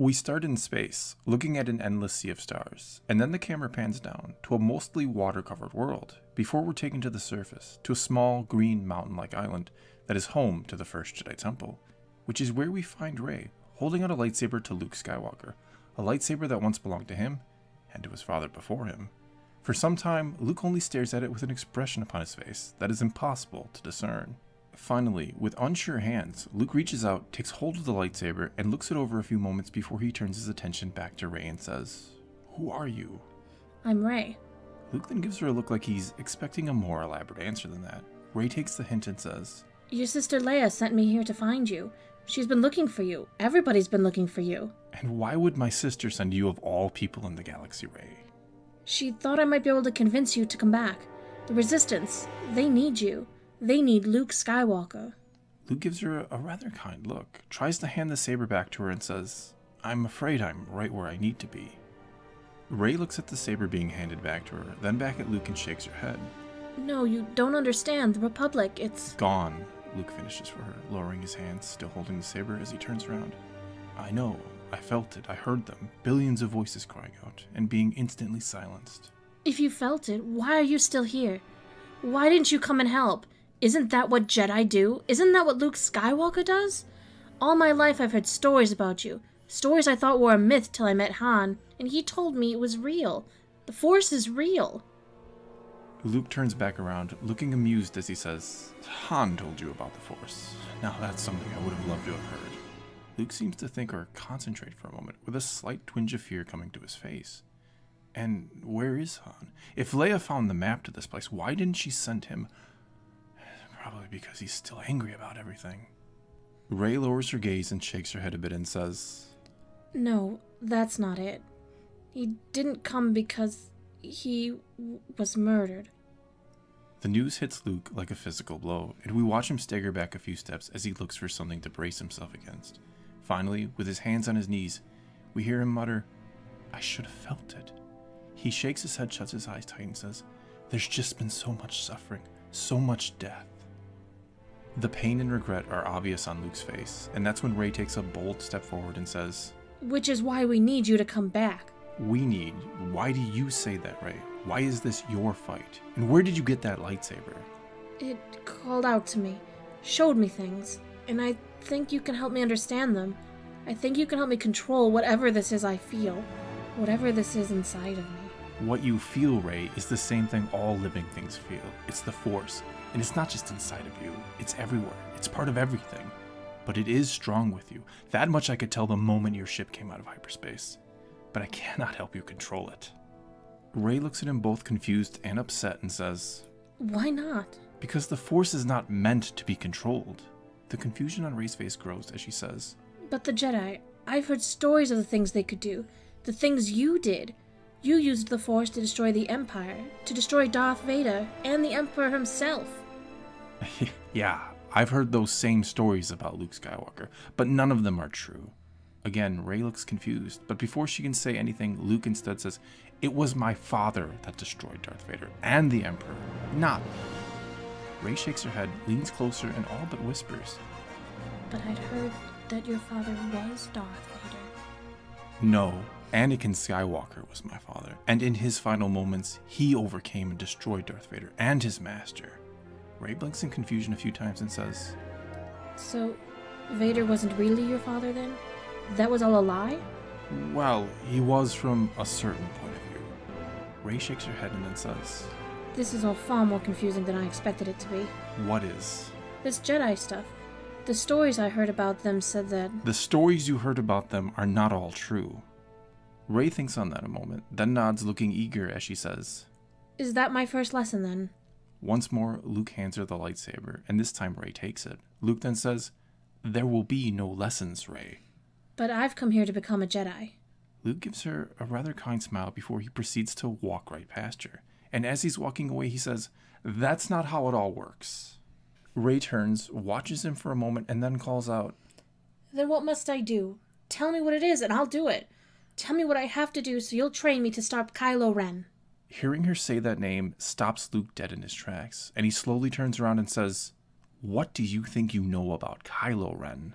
We start in space, looking at an endless sea of stars, and then the camera pans down to a mostly water-covered world, before we're taken to the surface, to a small, green, mountain-like island that is home to the first Jedi Temple, which is where we find Rey, holding out a lightsaber to Luke Skywalker, a lightsaber that once belonged to him, and to his father before him. For some time, Luke only stares at it with an expression upon his face that is impossible to discern. Finally, with unsure hands, Luke reaches out, takes hold of the lightsaber, and looks it over a few moments before he turns his attention back to Rey and says, "Who are you?" I'm Rey. Luke then gives her a look like he's expecting a more elaborate answer than that. Rey takes the hint and says, Your sister Leia sent me here to find you. She's been looking for you. Everybody's been looking for you. "And why would my sister send you of all people in the galaxy, Rey?" She thought I might be able to convince you to come back. The Resistance, they need you. They need Luke Skywalker. Luke gives her a rather kind look, tries to hand the saber back to her and says, "I'm afraid I'm right where I need to be." Rey looks at the saber being handed back to her, then back at Luke and shakes her head. No, you don't understand. The Republic, it's... "Gone," Luke finishes for her, lowering his hands, still holding the saber as he turns around. "I know. I felt it. I heard them. Billions of voices crying out, and being instantly silenced." If you felt it, why are you still here? Why didn't you come and help? Isn't that what Jedi do? Isn't that what Luke Skywalker does? All my life I've heard stories about you. Stories I thought were a myth till I met Han, and he told me it was real. The Force is real. Luke turns back around, looking amused as he says, "Han told you about the Force. Now that's something I would have loved to have heard." Luke seems to think or concentrate for a moment, with a slight twinge of fear coming to his face. And where is Han? If Leia found the map to this place, why didn't she send him? Probably because he's still angry about everything. Rey lowers her gaze and shakes her head a bit and says, No, that's not it. He didn't come because he was murdered. The news hits Luke like a physical blow, and we watch him stagger back a few steps as he looks for something to brace himself against. Finally, with his hands on his knees, we hear him mutter, "I should have felt it." He shakes his head, shuts his eyes tight, and says, "There's just been so much suffering, so much death." The pain and regret are obvious on Luke's face, and that's when Rey takes a bold step forward and says, Which is why we need you to come back. "We need? Why do you say that, Rey? Why is this your fight? And where did you get that lightsaber?" It called out to me, showed me things, and I think you can help me understand them. I think you can help me control whatever this is I feel, whatever this is inside of me. What you feel, Rey, is the same thing all living things feel. It's the Force, and it's not just inside of you. It's everywhere. It's part of everything. But it is strong with you. That much I could tell the moment your ship came out of hyperspace. But I cannot help you control it." Rey looks at him both confused and upset and says, Why not? "Because the Force is not meant to be controlled." The confusion on Rey's face grows as she says, But the Jedi, I've heard stories of the things they could do, the things you did. You used the Force to destroy the Empire, to destroy Darth Vader, and the Emperor himself. "Yeah, I've heard those same stories about Luke Skywalker, but none of them are true." Again, Rey looks confused, but before she can say anything, Luke instead says, "It was my father that destroyed Darth Vader and the Emperor, not me." Rey shakes her head, leans closer, and all but whispers, But I'd heard that your father was Darth Vader. "No, Anakin Skywalker was my father, and in his final moments, he overcame and destroyed Darth Vader and his master." Rey blinks in confusion a few times and says, So, Vader wasn't really your father then? That was all a lie? "Well, he was from a certain point of view." Rey shakes her head and then says, This is all far more confusing than I expected it to be. "What is?" This Jedi stuff. The stories I heard about them said that... "The stories you heard about them are not all true." Rey thinks on that a moment, then nods, looking eager as she says, Is that my first lesson then? Once more, Luke hands her the lightsaber, and this time Rey takes it. Luke then says, "There will be no lessons, Rey." But I've come here to become a Jedi. Luke gives her a rather kind smile before he proceeds to walk right past her. And as he's walking away, he says, "That's not how it all works." Rey turns, watches him for a moment, and then calls out, Then what must I do? Tell me what it is and I'll do it. Tell me what I have to do so you'll train me to stop Kylo Ren. Hearing her say that name stops Luke dead in his tracks, and he slowly turns around and says, "What do you think you know about Kylo Ren?"